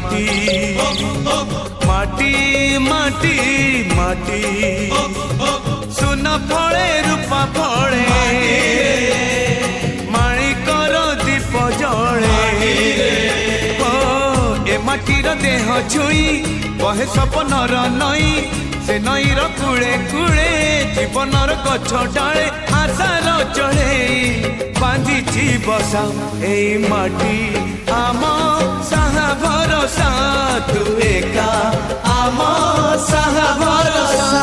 माटी माटी माटी माटी सुन फले रूपा फले माणिकर दीप जले ए माटीर देह छुई बहे सपनर नई से नईर कूले कूले जीवनर गछ डाले आशार चढ़े बांधी बसा ए माटी आम साहा भरोसा तू एका आम साहा भरोसा।